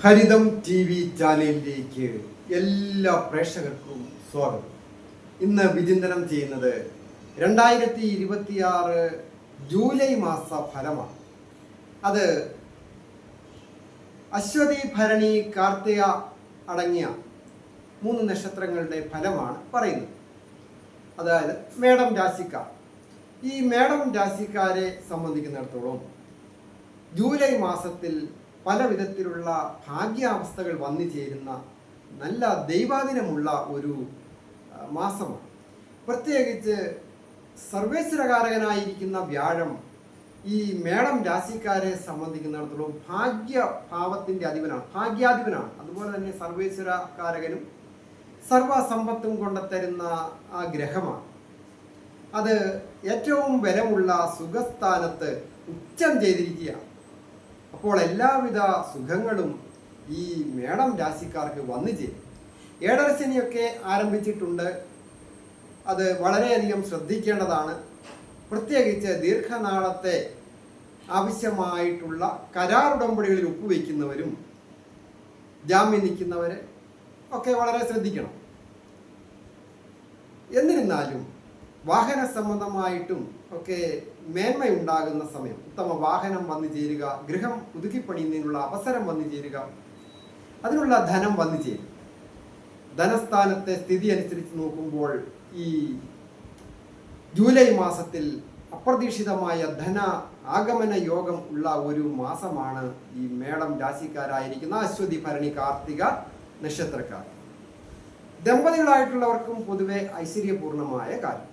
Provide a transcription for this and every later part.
ഹരിതം T V ചാനലിലേക്ക് എല്ലാ പ്രേക്ഷകർക്കും സ്വാഗതം. ഇന്ന് വിചിന്തനം ചെയ്യുന്നത് 2026 ജൂലൈ മാസ ഫലമാണ്. അത് അശ്വതി, ഭരണി, കാർത്തിക അടങ്ങിയ 3 നക്ഷത്രങ്ങളുടെ ഫലമാണ് പറയുന്നത്. അതായത് മേടം രാശിക്കാർ. ഈ മേടം രാശിക്കാരെ സംബന്ധിക്കുന്നിടത്തോളം ജൂലൈ മാസത്തിൽ പല വിധത്തിലുള്ള ഭാഗ്യാവസ്ഥകൾ വന്നു ചേരുന്ന നല്ല ദൈവാധീനമുള്ള ഒരു മാസമാണ്. പ്രത്യേകിച്ച് സർവേശ്വരകാരകനായിരിക്കുന്ന വ്യാഴം ഈ മേടം രാശിക്കാരെ സംബന്ധിക്കുന്നിടത്തോളം ഭാഗ്യഭാവത്തിൻ്റെ ഭാഗ്യാധിപനാണ്. അതുപോലെ തന്നെ സർവേശ്വരകാരകനും സർവസമ്പത്തും കൊണ്ടുത്തരുന്ന ആ ഗ്രഹമാണ്. അത് ഏറ്റവും ബലമുള്ള സുഖസ്ഥാനത്ത് ഉച്ചം ചെയ്തിരിക്കുകയാണ്. അപ്പോൾ എല്ലാവിധ സുഖങ്ങളും ഈ മേടം രാശിക്കാർക്ക് വന്നു ചേരും. ഏഴരശനിയൊക്കെ ആരംഭിച്ചിട്ടുണ്ട്. അത് വളരെയധികം ശ്രദ്ധിക്കേണ്ടതാണ്. പ്രത്യേകിച്ച് ദീർഘനാളത്തെ ആവശ്യമായിട്ടുള്ള കരാർ ഉടമ്പടികളിൽ ഒപ്പുവെക്കുന്നവരും ജാമ്യം നിൽക്കുന്നവർ ഒക്കെ വളരെ ശ്രദ്ധിക്കണം. എന്നിരുന്നാലും വാഹന സംബന്ധമായിട്ടും ഒക്കെ മേന്മയുണ്ടാകുന്ന സമയം, ഉത്തമ വാഹനം വന്നു ചേരുക, ഗൃഹം പുതുക്കിപ്പണിയുന്നതിനുള്ള അവസരം വന്നു ചേരുക, അതിനുള്ള ധനം വന്നു ചേരും. ധനസ്ഥാനത്തെ സ്ഥിതി അനുസരിച്ച് നോക്കുമ്പോൾ ഈ ജൂലൈ മാസത്തിൽ അപ്രതീക്ഷിതമായ ധന ആഗമന യോഗം ഉള്ള ഒരു മാസമാണ് ഈ മേടം രാശിക്കാരായിരിക്കുന്ന അശ്വതി, ഭരണി, കാർത്തിക നക്ഷത്രക്കാർ. ദമ്പതികളായിട്ടുള്ളവർക്കും പൊതുവെ ഐശ്വര്യപൂർണമായ കാര്യം.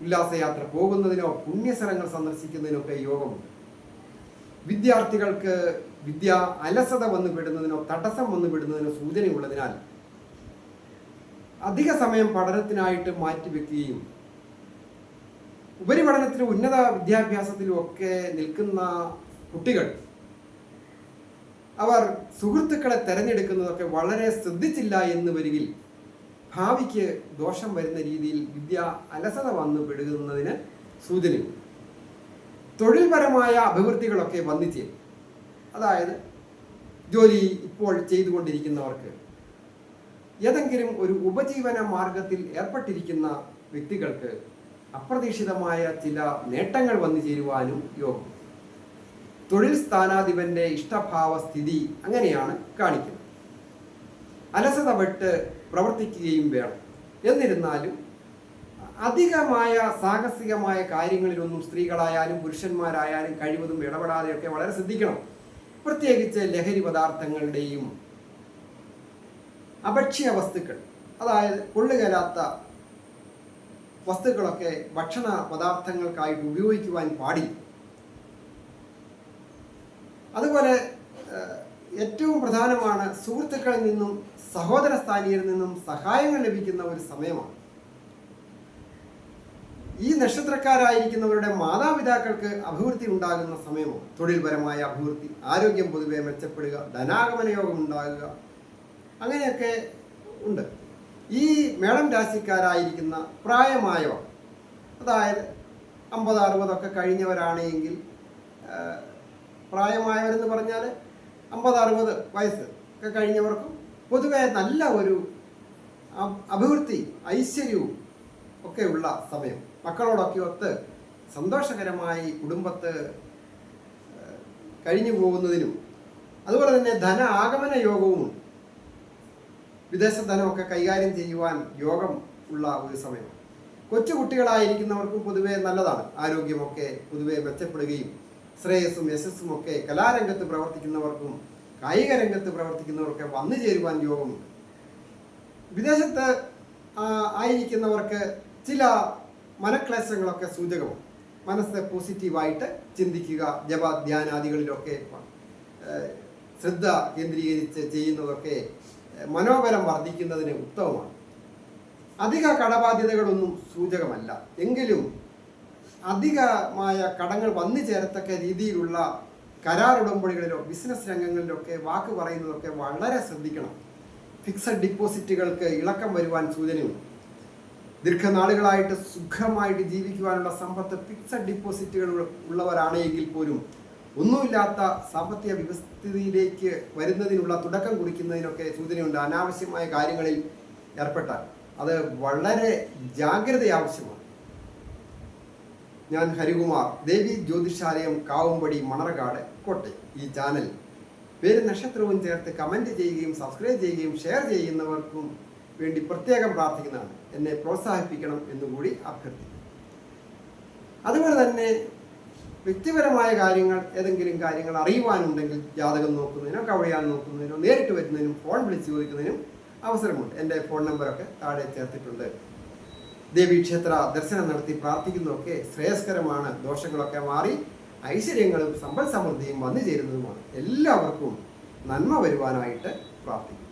ഉല്ലാസയാത്ര പോകുന്നതിനോ പുണ്യസ്ഥലങ്ങൾ സന്ദർശിക്കുന്നതിനൊക്കെ യോഗമുണ്ട്. വിദ്യാർത്ഥികൾക്ക് വിദ്യ അലസത വന്നു പെടുന്നതിനോ തടസ്സം വന്നു പെടുന്നതിനോ സൂചനയുള്ളതിനാൽ അധിക സമയം പഠനത്തിനായിട്ട് മാറ്റിവെക്കുകയും ഉപരിപഠനത്തിലും ഉന്നത വിദ്യാഭ്യാസത്തിലും ഒക്കെ നിൽക്കുന്ന കുട്ടികൾ അവർ സുഹൃത്തുക്കളെ തെരഞ്ഞെടുക്കുന്നതൊക്കെ വളരെ ശ്രദ്ധിച്ചില്ല എന്ന് വരികിൽ ഭാവിക്ക് ദോഷം വരുന്ന രീതിയിൽ വിദ്യ അലസത വന്നു പെടുന്നതിന് സൂചനയുണ്ട്. തൊഴിൽപരമായ അഭിവൃദ്ധികളൊക്കെ വന്നു ചേരും. അതായത് ജോലി ഇപ്പോൾ ചെയ്തുകൊണ്ടിരിക്കുന്നവർക്ക് ഏതെങ്കിലും ഒരു ഉപജീവന മാർഗത്തിൽ ഏർപ്പെട്ടിരിക്കുന്ന വ്യക്തികൾക്ക് അപ്രതീക്ഷിതമായ ചില നേട്ടങ്ങൾ വന്നു ചേരുവാനും യോഗം. തൊഴിൽ സ്ഥാനാധിപന്റെ ഇഷ്ടഭാവ സ്ഥിതി അങ്ങനെയാണ് കാണിക്കുന്നത്. അലസത വിട്ട് പ്രവർത്തിക്കുകയും വേണം. എന്നിരുന്നാലും അധികമായ സാഹസികമായ കാര്യങ്ങളിലൊന്നും സ്ത്രീകളായാലും പുരുഷന്മാരായാലും കഴിവതും ഇടപെടാതെയൊക്കെ വളരെ ശ്രദ്ധിക്കണം. പ്രത്യേകിച്ച് ലഹരി പദാർത്ഥങ്ങളുടെയും അഭക്ഷ്യ വസ്തുക്കൾ, അതായത് കൊള്ളുകലാത്ത വസ്തുക്കളൊക്കെ ഭക്ഷണ പദാർത്ഥങ്ങൾക്കായിട്ട് ഉപയോഗിക്കുവാൻ പാടില്ല. അതുപോലെ ഏറ്റവും പ്രധാനമാണ് സുഹൃത്തുക്കളിൽ നിന്നും സഹോദര സ്ഥാനീയരിൽ നിന്നും സഹായങ്ങൾ ലഭിക്കുന്ന ഒരു സമയമാണ്. ഈ നക്ഷത്രക്കാരായിരിക്കുന്നവരുടെ മാതാപിതാക്കൾക്ക് അഭിവൃദ്ധി ഉണ്ടാകുന്ന സമയമാണ്. തൊഴിൽപരമായ അഭിവൃദ്ധി, ആരോഗ്യം പൊതുവെ മെച്ചപ്പെടുക, ധനാഗമന യോഗം ഉണ്ടാകുക, അങ്ങനെയൊക്കെ ഉണ്ട്. ഈ മേടം രാശിക്കാരായിരിക്കുന്ന പ്രായമായവർ, അതായത് 50-60 കഴിഞ്ഞവരാണെങ്കിൽ, പ്രായമായവരെന്ന് പറഞ്ഞാൽ 50-60 വയസ്സ് ഒക്കെ കഴിഞ്ഞവർക്കും പൊതുവെ നല്ല ഒരു അഭിവൃദ്ധി, ഐശ്വര്യവും ഒക്കെ ഉള്ള സമയം. മക്കളോടൊക്കെ ഒത്ത് സന്തോഷകരമായി കുടുംബത്ത് കഴിഞ്ഞു പോകുന്നതിനും അതുപോലെ തന്നെ ധന ആഗമന യോഗവുമുണ്ട്. വിദേശ ധനമൊക്കെ കൈകാര്യം ചെയ്യുവാൻ യോഗം ഉള്ള ഒരു സമയം. കൊച്ചുകുട്ടികളായിരിക്കുന്നവർക്കും പൊതുവെ നല്ലതാണ്. ആരോഗ്യമൊക്കെ പൊതുവെ മെച്ചപ്പെടുകയും ശ്രേയസ്സും യശസ്സും ഒക്കെ കലാരംഗത്ത് പ്രവർത്തിക്കുന്നവർക്കും കായിക രംഗത്ത് പ്രവർത്തിക്കുന്നവർക്കൊക്കെ വന്നു ചേരുവാൻ യോഗമുണ്ട്. വിദേശത്ത് ആയിരിക്കുന്നവർക്ക് ചില മനക്ലേശങ്ങളൊക്കെ സൂചകമാണ്. മനസ്സ് പോസിറ്റീവായിട്ട് ചിന്തിക്കുക, ജപ ധ്യാനാദികളിലൊക്കെ ശ്രദ്ധ കേന്ദ്രീകരിച്ച് ചെയ്യുന്നതൊക്കെ മനോബലം വർദ്ധിക്കുന്നതിന് ഉത്തമമാണ്. അധിക കടബാധ്യതകളൊന്നും സൂചകമല്ല. എങ്കിലും അധികമായ കടങ്ങൾ വന്നു ചേരത്തക്ക രീതിയിലുള്ള കരാർ ഉടമ്പടികളിലോ ബിസിനസ് രംഗങ്ങളിലൊക്കെ വാക്ക് പറയുന്നതൊക്കെ വളരെ ശ്രദ്ധിക്കണം. ഫിക്സഡ് ഡിപ്പോസിറ്റുകൾക്ക് ഇളക്കം വരുവാൻ സൂചനയുണ്ട്. ദീർഘനാളുകളായിട്ട് സുഖമായിട്ട് ജീവിക്കുവാനുള്ള സമ്പത്ത് ഫിക്സഡ് ഡിപ്പോസിറ്റുകൾ ഉള്ളവരാണെങ്കിൽ പോലും ഒന്നുമില്ലാത്ത സാമ്പത്തിക വ്യവസ്ഥിതിയിലേക്ക് വരുന്നതിനുള്ള തുടക്കം കുറിക്കുന്നതിനൊക്കെ സൂചനയുണ്ട്. അനാവശ്യമായ കാര്യങ്ങളിൽ ഏർപ്പെട്ടാൽ അത് വളരെ ജാഗ്രത ആവശ്യമാണ്. ഞാൻ ഹരികുമാർ, ദേവി ജ്യോതിഷാലയം, കാവുംപടി, മണർകാട്, കോട്ടയം. ഈ ചാനൽ പേര് നക്ഷത്രവും ചേർത്ത് കമൻറ്റ് ചെയ്യുകയും സബ്സ്ക്രൈബ് ചെയ്യുകയും ഷെയർ ചെയ്യുന്നവർക്കും വേണ്ടി പ്രത്യേകം പ്രാർത്ഥിക്കുന്നതാണ്. എന്നെ പ്രോത്സാഹിപ്പിക്കണം എന്നുകൂടി അഭ്യർത്ഥിക്കുന്നു. അതുപോലെ തന്നെ വ്യക്തിപരമായ കാര്യങ്ങൾ, ഏതെങ്കിലും കാര്യങ്ങൾ അറിയുവാനുണ്ടെങ്കിൽ ജാതകം നോക്കുന്നതിനോ കവഴിയാൻ നോക്കുന്നതിനോ നേരിട്ട് വരുന്നതിനും ഫോൺ വിളിച്ച് ചോദിക്കുന്നതിനും അവസരമുണ്ട്. എൻ്റെ ഫോൺ നമ്പറൊക്കെ താഴെ ചേർത്തിട്ടുണ്ട്. ദേവീക്ഷേത്ര ദർശനം നടത്തി പ്രാർത്ഥിക്കുന്നതൊക്കെ ശ്രേയസ്കരമാണ്. ദോഷങ്ങളൊക്കെ മാറി ഐശ്വര്യങ്ങളും സമ്പൽ സമൃദ്ധിയും വന്നു ചേരുന്നതുമാണ്. എല്ലാവർക്കും നന്മ വരുവാനായിട്ട് പ്രാർത്ഥിക്കും.